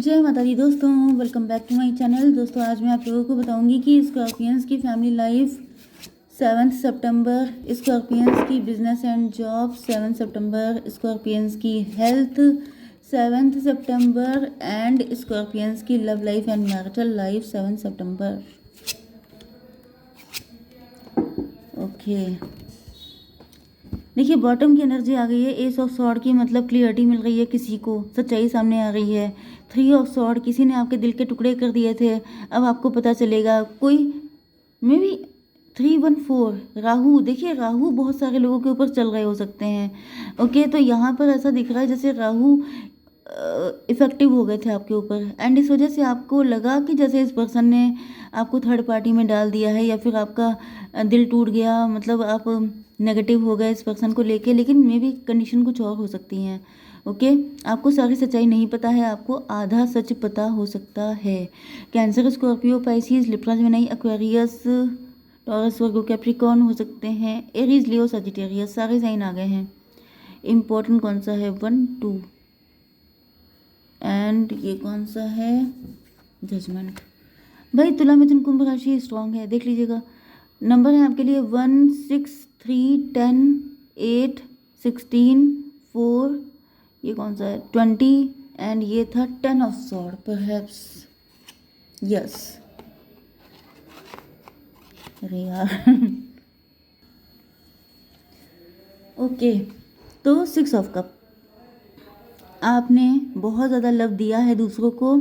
जय माता दी दोस्तों, welcome back to my channel. दोस्तों आज मैं आप लोगों को बताऊंगी कि स्कॉर्पियंस की फैमिली लाइफ 7 सितंबर, स्कॉर्पियंस की बिजनेस एंड जॉब 7 सितंबर, स्कॉर्पियंस की हेल्थ 7 सितंबर एंड स्कॉर्पियंस की love life and marital life 7 सितंबर। ओके, देखिए बॉटम की एनर्जी आ गई है। एस ऑफ सॉर्ड की मतलब क्लियरिटी मिल रही है, किसी को सच्चाई सामने आ रही है। 3 ऑफ सॉर्ड, किसी ने आपके दिल के टुकड़े कर दिए थे, अब आपको पता चलेगा। कोई मे बी 314 राहु, देखिए राहु बहुत सारे लोगों के ऊपर चल रहे हो सकते हैं। ओके, तो यहाँ पर ऐसा दिख रहा है जैसे राहु इफेक्टिव हो गए थे आपके ऊपर, एंड इस वजह से आपको लगा कि जैसे इस पर्सन ने आपको थर्ड पार्टी में डाल दिया है, या फिर आपका दिल टूट गया, मतलब आप नेगेटिव हो गए इस पर्सन को लेके। लेकिन मे बी कंडीशन कुछ और हो सकती हैं। ओके, आपको सारी सच्चाई नहीं पता है, आपको आधा सच पता हो सकता है। Cancer, Scorpio, Pisces, Libra, Gemini, Aquarius, Taurus, Virgo, Capricorn हो सकते हैं। एरीज, लियो, सजिटेरियस, सारे साइन आ गए हैं। इम्पोर्टेंट कौन सा है? 1 2 एंड ये कौन सा है? जजमेंट। भाई तुला, मिथुन, कुंभ राशि स्ट्रांग है, देख लीजिएगा। नंबर है आपके लिए 1 6 3 10 8 16 4, ये कौन सा है? 20 एंड ये था 10 ऑफ सॉर्ड परहैप्स। यस, अरे यार ओके, तो 6 ऑफ कप, आपने बहुत ज़्यादा लव दिया है दूसरों को,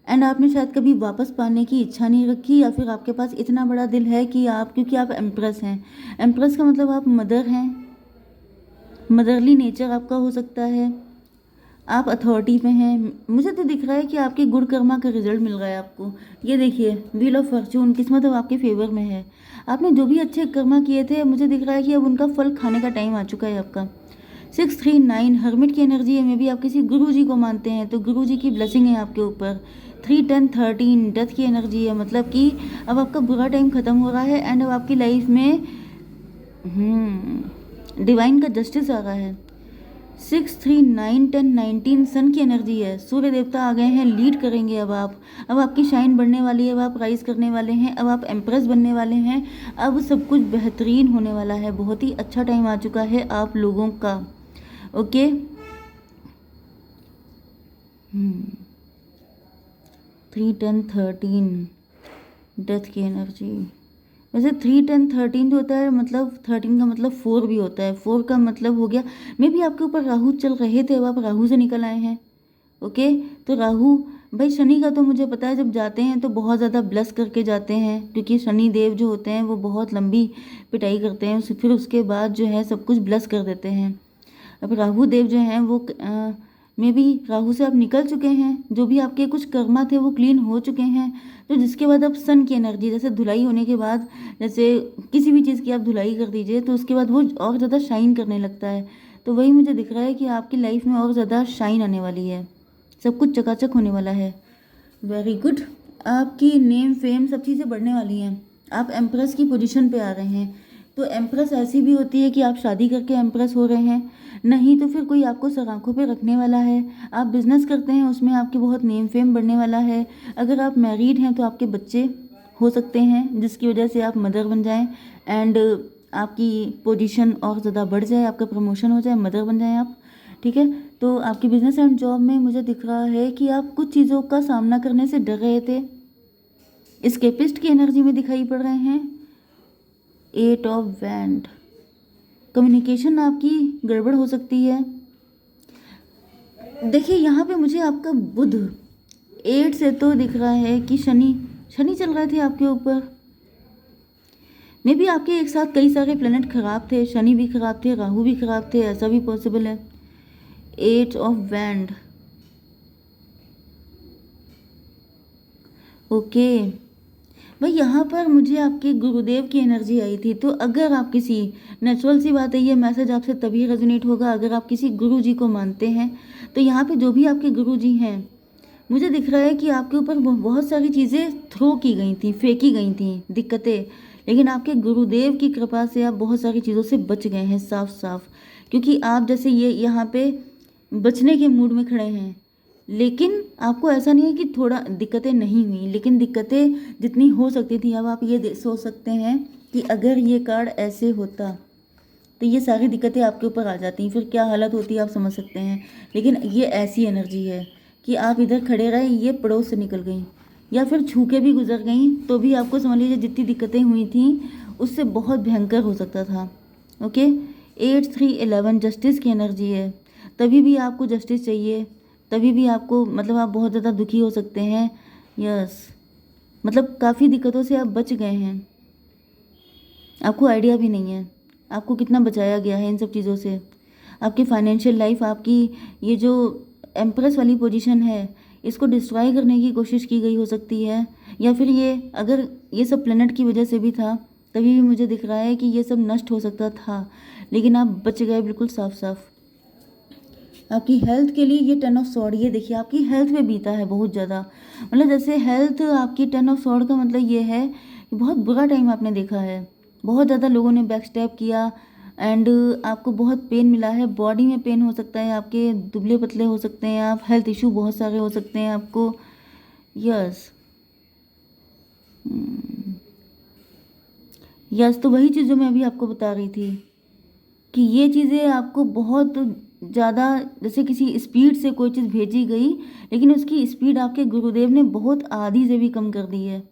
एंड आपने शायद कभी वापस पाने की इच्छा नहीं रखी, या फिर आपके पास इतना बड़ा दिल है कि आप, क्योंकि आप एम्प्रेस हैं। एम्प्रेस का मतलब आप मदर हैं, मदरली नेचर आपका हो सकता है, आप अथॉरिटी पे हैं। मुझे तो दिख रहा है कि आपके गुड कर्मा का रिजल्ट मिल रहा है आपको। ये देखिए, व्हील ऑफ फॉर्चून, किस्मत अब आपके फेवर में है। आपने जो भी अच्छे कर्मा किए थे, मुझे दिख रहा है कि अब उनका फल खाने का टाइम आ चुका है आपका। 6 3 9 हर्मिट की एनर्जी है। मे बी आप किसी गुरु जी को मानते हैं, तो गुरु जी की ब्लेसिंग है आपके ऊपर। 3 10 13 डेथ की एनर्जी है, मतलब कि अब आपका बुरा टाइम खत्म हो रहा है, एंड अब आपकी लाइफ में डिवाइन का जस्टिस आ रहा है। 6 3 9 10 19 सन की एनर्जी है। सूर्य देवता आ गए हैं, लीड करेंगे अब आप। अब आपकी शाइन बढ़ने वाली है, अब आप राइज करने वाले हैं, अब आप एम्प्रेस बनने वाले हैं। अब सब कुछ बेहतरीन होने वाला है, बहुत ही अच्छा टाइम आ चुका है आप लोगों का। ओके, 3 10 13 डेथ की एनर्जी। वैसे 3 10 13 जो होता है, मतलब 13 का मतलब 4 भी होता है। 4 का मतलब हो गया, मे भी आपके ऊपर राहु चल रहे थे, अब आप राहु से निकल आए हैं। ओके, तो राहु, भाई शनि का तो मुझे पता है, जब जाते हैं तो बहुत ज़्यादा ब्लेस करके जाते हैं, क्योंकि शनि देव जो होते हैं वो बहुत लंबी पिटाई करते हैं, फिर उसके बाद जो है सब कुछ ब्लेस कर देते हैं। अब राहु देव जो हैं वो मे बी राहु से आप निकल चुके हैं, जो भी आपके कुछ कर्मा थे वो क्लीन हो चुके हैं। तो जिसके बाद अब सन की एनर्जी, जैसे धुलाई होने के बाद, जैसे किसी भी चीज़ की आप धुलाई कर दीजिए तो उसके बाद वो और ज़्यादा शाइन करने लगता है। तो वही मुझे दिख रहा है कि आपकी लाइफ में और ज़्यादा शाइन आने वाली है, सब कुछ चकाचक होने वाला है। वेरी गुड, आपकी नेम फेम सब चीज़ें बढ़ने वाली हैं। आप एम्प्रेस की पोजीशन पे आ रहे हैं। तो एम्प्रेस ऐसी भी होती है कि आप शादी करके एम्प्रेस हो रहे हैं, नहीं तो फिर कोई आपको सराखों पे रखने वाला है। आप बिजनेस करते हैं, उसमें आपकी बहुत नेम फेम बढ़ने वाला है। अगर आप मैरिड हैं तो आपके बच्चे हो सकते हैं, जिसकी वजह से आप मदर बन जाएं, एंड आपकी पोजीशन और ज़्यादा बढ़ जाए, आपका प्रमोशन हो जाए, मदर बन जाएं आप। ठीक है, तो आपकी बिजनेस एंड जॉब में मुझे दिख रहा है कि आप कुछ चीज़ों का सामना करने से डर रहे थे, एस्केपिस्ट की एनर्जी में दिखाई पड़ रहे हैं। 8 ऑफ वैंड, कम्युनिकेशन आपकी गड़बड़ हो सकती है। देखिए यहाँ पे मुझे आपका बुध 8 से तो दिख रहा है कि शनि चल रहे थे आपके ऊपर। मे बी आपके एक साथ कई सारे प्लेनेट खराब थे, शनि भी खराब थे, राहु भी खराब थे, ऐसा भी पॉसिबल है। 8 ऑफ वैंड, ओके भाई, यहाँ पर मुझे आपके गुरुदेव की एनर्जी आई थी। तो अगर आप किसी, नेचुरल सी बात है, ये मैसेज आपसे तभी रेजोनेट होगा अगर आप किसी गुरु जी को मानते हैं। तो यहाँ पे जो भी आपके गुरु जी हैं, मुझे दिख रहा है कि आपके ऊपर बहुत सारी चीज़ें थ्रो की गई थी, फेंकी गई थी दिक्कतें, लेकिन आपके गुरुदेव की कृपा से आप बहुत सारी चीज़ों से बच गए हैं साफ साफ। क्योंकि आप जैसे ये यहाँ पे बचने के मूड में खड़े हैं, लेकिन आपको ऐसा नहीं है कि थोड़ा दिक्कतें नहीं हुई, लेकिन दिक्कतें जितनी हो सकती थी, अब आप ये सोच सकते हैं कि अगर ये कार्ड ऐसे होता तो ये सारी दिक्कतें आपके ऊपर आ जाती, फिर क्या हालत होती है आप समझ सकते हैं। लेकिन ये ऐसी एनर्जी है कि आप इधर खड़े रहे, ये पड़ोस से निकल गई या फिर छू के भी गुजर गई, तो भी आपको समझ लीजिए जितनी दिक्कतें हुई थी उससे बहुत भयंकर हो सकता था। ओके, 8 3 11 जस्टिस की एनर्जी है। तभी भी आपको जस्टिस चाहिए, तभी भी आपको मतलब आप बहुत ज़्यादा दुखी हो सकते हैं। यस, मतलब काफ़ी दिक्कतों से आप बच गए हैं, आपको आइडिया भी नहीं है आपको कितना बचाया गया है इन सब चीज़ों से। आपकी फाइनेंशियल लाइफ, आपकी ये जो एम्प्रेस वाली पोजीशन है, इसको डिस्ट्रॉय करने की कोशिश की गई हो सकती है, या फिर ये अगर ये सब प्लेनेट की वजह से भी था तभी भी मुझे दिख रहा है कि ये सब नष्ट हो सकता था, लेकिन आप बच गए बिल्कुल साफ साफ। आपकी हेल्थ के लिए ये 10 ऑफ सॉर्ड, ये देखिए आपकी हेल्थ पे बीता है बहुत ज़्यादा। मतलब जैसे हेल्थ आपकी 10 ऑफ सॉर्ड का मतलब ये है कि बहुत बुरा टाइम आपने देखा है, बहुत ज़्यादा लोगों ने बैक स्टेप किया एंड आपको बहुत पेन मिला है, बॉडी में पेन हो सकता है, आपके दुबले पतले हो सकते हैं आप, हेल्थ इशू बहुत सारे हो सकते हैं आपको। यस, यस, तो वही चीज़ जो मैं अभी आपको बता रही थी कि ये चीज़ें आपको बहुत ज़्यादा, जैसे किसी स्पीड से कोई चीज़ भेजी गई, लेकिन उसकी स्पीड आपके गुरुदेव ने बहुत आधी से भी कम कर दी है।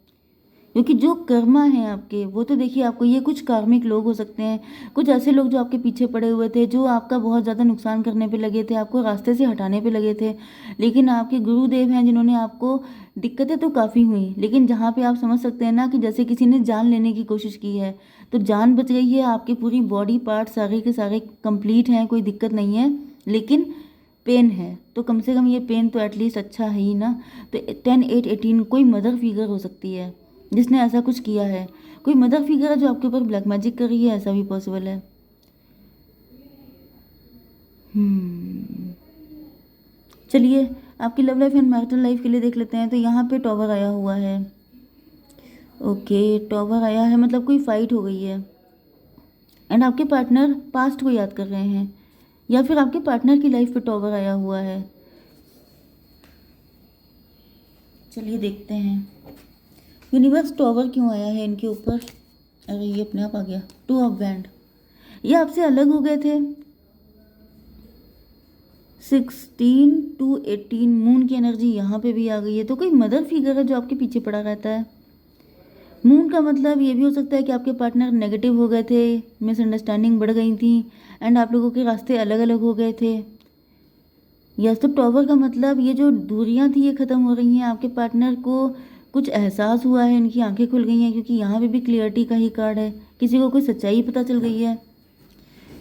क्योंकि जो कर्मा है आपके, वो तो देखिए आपको, ये कुछ कार्मिक लोग हो सकते हैं, कुछ ऐसे लोग जो आपके पीछे पड़े हुए थे, जो आपका बहुत ज़्यादा नुकसान करने पे लगे थे, आपको रास्ते से हटाने पे लगे थे, लेकिन आपके गुरुदेव हैं जिन्होंने आपको, दिक्कतें तो काफ़ी हुई, लेकिन जहाँ पे आप समझ सकते हैं ना कि जैसे किसी ने जान लेने की कोशिश की है तो जान बच गई है, आपकी पूरी बॉडी पार्ट सारे के सारे कंप्लीट हैं, कोई दिक्कत नहीं है, लेकिन पेन है तो कम से कम ये पेन तो एटलीस्ट अच्छा है ही ना। तो 10 8 18 कोई मदर फिगर हो सकती है जिसने ऐसा कुछ किया है, कोई मदर फिगर है जो आपके ऊपर ब्लैक मैजिक कर रही है, ऐसा भी पॉसिबल है। हम्म चलिए, आपकी love life and marital life के लिए देख लेते हैं। तो यहाँ पे टॉवर आया हुआ है। ओके, टॉवर आया है मतलब कोई फाइट हो गई है एंड आपके पार्टनर पास्ट को याद कर रहे हैं, या फिर आपके पार्टनर की लाइफ पे टॉवर आया हुआ है। चलिए देखते हैं यूनिवर्स टॉवर क्यों आया है इनके ऊपर। अरे ये अपने आप आ गया, 2 ऑफ बैंड। ये आपसे अलग हो गए थे। 16 to 18 मून की एनर्जी यहाँ पे भी आ गई है, तो कोई मदर फिगर है जो आपके पीछे पड़ा रहता है। मून का मतलब ये भी हो सकता है कि आपके पार्टनर नेगेटिव हो गए थे, मिसअंडरस्टैंडिंग बढ़ गई थी एंड आप लोगों के रास्ते अलग अलग हो गए थे। यस, तो टॉवर का मतलब ये जो दूरियां थी ये ख़त्म हो रही हैं, आपके पार्टनर को कुछ एहसास हुआ है, इनकी आंखें खुल गई हैं, क्योंकि यहाँ पे भी क्लियरिटी का ही कार्ड है, किसी को कोई सच्चाई पता चल गई है।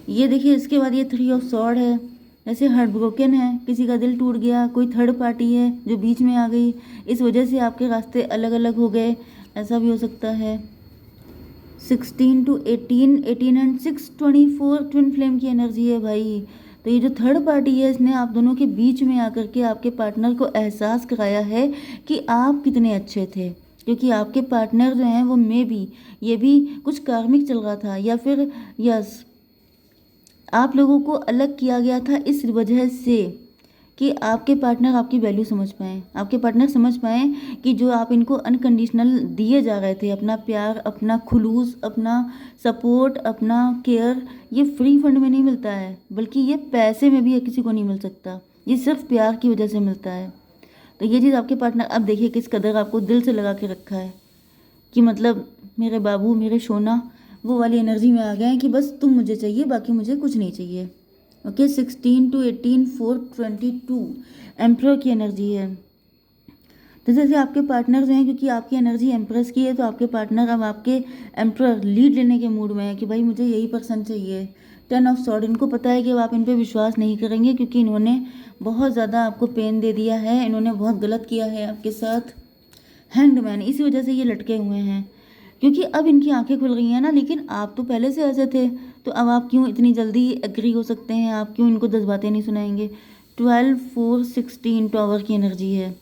ये देखिए, इसके बाद ये 3 ऑफ सॉर्ड है, जैसे हार्ट ब्रोकन है, किसी का दिल टूट गया, कोई थर्ड पार्टी है जो बीच में आ गई, इस वजह से आपके रास्ते अलग अलग हो गए, ऐसा भी हो सकता है। 16 to 18, 18 and 6 24 ट्विन फ्लेम की एनर्जी है भाई। तो ये जो थर्ड पार्टी है, इसने आप दोनों के बीच में आकर के आपके पार्टनर को एहसास कराया है कि आप कितने अच्छे थे, क्योंकि आपके पार्टनर जो हैं वो ये भी कुछ कार्मिक चल रहा था, या फिर यस, आप लोगों को अलग किया गया था इस वजह से कि आपके पार्टनर आपकी वैल्यू समझ पाएँ, आपके पार्टनर समझ पाएँ कि जो आप इनको अनकंडीशनल दिए जा रहे थे, अपना प्यार, अपना खुलूस, अपना सपोर्ट, अपना केयर, ये फ्री फंड में नहीं मिलता है, बल्कि ये पैसे में भी किसी को नहीं मिल सकता, ये सिर्फ प्यार की वजह से मिलता है। तो ये चीज़ आपके पार्टनर अब देखिए किस कदर आपको दिल से लगा के रखा है, कि मतलब मेरे बाबू, मेरे सोना, वो वाली एनर्जी में आ गए हैं कि बस तुम मुझे चाहिए, बाकी मुझे कुछ नहीं चाहिए। ओके, 16 to 18 4 22 एम्प्रर की एनर्जी है। तो जैसे आपके पार्टनर जो हैं, क्योंकि आपकी एनर्जी एम्प्रेस की है, तो आपके पार्टनर अब आपके एम्प्रर लीड लेने के मूड में है कि भाई मुझे यही पर्सन चाहिए। 10 ऑफ सॉर्ड, इनको पता है कि अब आप इन पे विश्वास नहीं करेंगे, क्योंकि इन्होंने बहुत ज़्यादा आपको पेन दे दिया है, इन्होंने बहुत गलत किया है आपके साथ। हैंग्ड मैन, इसी वजह से ये लटके हुए हैं, क्योंकि अब इनकी आंखें खुल गई हैं ना, लेकिन आप तो पहले से ऐसे थे, तो अब आप क्यों इतनी जल्दी एग्री हो सकते हैं, आप क्यों इनको 10 बातें नहीं सुनाएंगे। 12 4 16 टॉवर की एनर्जी है।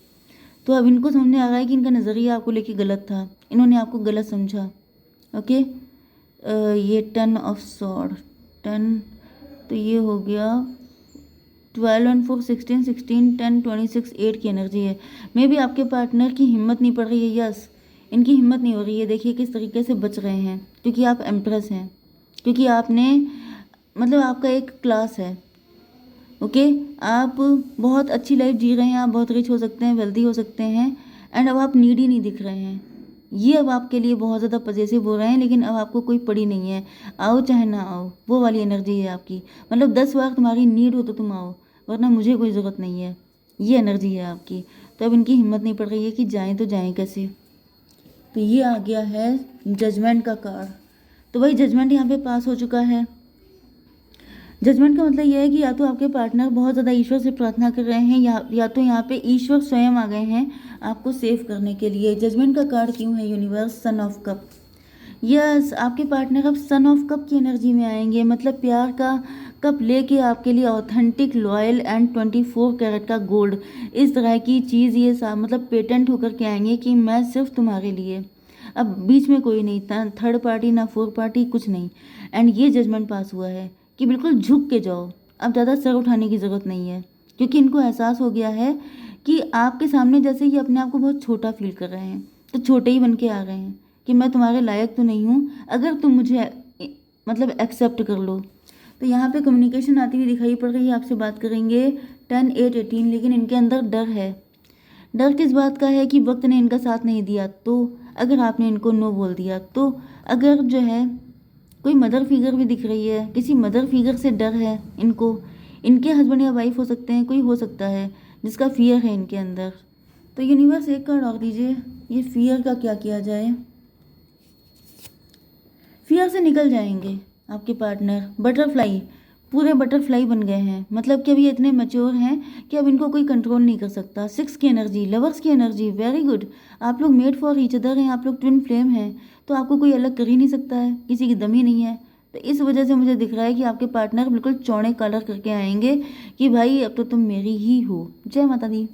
तो अब इनको समझ में आ रहा है कि इनका नज़रिया आपको लेके गलत था, इन्होंने आपको गलत समझा। ओके, ये 10 ऑफ सॉर्ड, 10, तो ये हो गया 12 एंड 4 16, 16 10 26 8 की एनर्जी है। मे भी आपके पार्टनर की हिम्मत नहीं पड़ रही है, यस, इनकी हिम्मत नहीं हो रही है। देखिए किस तरीके से बच रहे हैं, क्योंकि आप एम्प्रेस हैं, क्योंकि आपने मतलब आपका एक क्लास है। ओके, आप बहुत अच्छी लाइफ जी रहे हैं, आप बहुत रिच हो सकते हैं, वेल्दी हो सकते हैं, एंड अब आप नीडी नहीं दिख रहे हैं। ये अब आपके लिए बहुत ज़्यादा पजेसिव हो रहे हैं, लेकिन अब आपको कोई पड़ी नहीं है, आओ चाहे ना आओ, वो वाली एनर्जी है आपकी। मतलब 10 बार तुम्हारी नीड हो तो तुम आओ, वरना मुझे कोई ज़रूरत नहीं है, ये एनर्जी है आपकी। तो अब इनकी हिम्मत नहीं पड़ रही है कि जाएं तो जाएं कैसे। तो ये आ गया है जजमेंट का कार्ड। तो भाई जजमेंट यहाँ पे पास हो चुका है। जजमेंट का मतलब यह है कि या तो आपके पार्टनर बहुत ज़्यादा ईश्वर से प्रार्थना कर रहे हैं, या तो यहाँ पे ईश्वर स्वयं आ गए हैं आपको सेव करने के लिए। जजमेंट का कार्ड क्यों है universe? Son of cup. Yes, आपके पार्टनर अब सन ऑफ कप की एनर्जी में आएंगे, मतलब प्यार का कप लेके आपके लिए ऑथेंटिक, लॉयल एंड 24 कैरेट का गोल्ड, इस तरह की चीज़ ये मतलब पेटेंट होकर के आएंगे कि मैं सिर्फ तुम्हारे लिए, अब बीच में कोई नहीं था, थर्ड पार्टी ना फोर्थ पार्टी, कुछ नहीं। एंड ये जजमेंट पास हुआ है कि बिल्कुल झुक के जाओ, अब ज़्यादा सर उठाने की ज़रूरत नहीं है, क्योंकि इनको एहसास हो गया है कि आपके सामने जैसे ही अपने आप को बहुत छोटा फील कर रहे हैं, तो छोटे ही बन के आ रहे हैं कि मैं तुम्हारे लायक तो नहीं हूँ, अगर तुम मुझे मतलब एक्सेप्ट कर लो। तो यहाँ पे कम्युनिकेशन आती हुई दिखाई पड़ रही है, आपसे बात करेंगे 10 8 18, लेकिन इनके अंदर डर है। डर किस बात का है कि वक्त ने इनका साथ नहीं दिया, तो अगर आपने इनको नो बोल दिया, तो अगर जो है कोई मदर फिगर भी दिख रही है, किसी मदर फिगर से डर है इनको, इनके हस्बैंड या वाइफ हो सकते हैं, कोई हो सकता है जिसका फियर है इनके अंदर। तो यूनिवर्स एक कार्ड और दीजिए, ये फियर का क्या किया जाए। फियर से निकल जाएंगे आपके पार्टनर, बटरफ्लाई, पूरे बटरफ्लाई बन गए हैं, मतलब कि अभी ये इतने मैच्योर हैं कि अब इनको कोई कंट्रोल नहीं कर सकता। 6 की एनर्जी, लवर्स की एनर्जी, वेरी गुड। आप लोग मेड फॉर ईच अदर हैं, आप लोग ट्विन फ्लेम हैं, तो आपको कोई अलग कर ही नहीं सकता है, किसी की दम ही नहीं है। तो इस वजह से मुझे दिख रहा है कि आपके पार्टनर बिल्कुल चौड़े कलर करके आएंगे कि भाई अब तो तुम मेरी ही हो। जय माता दी।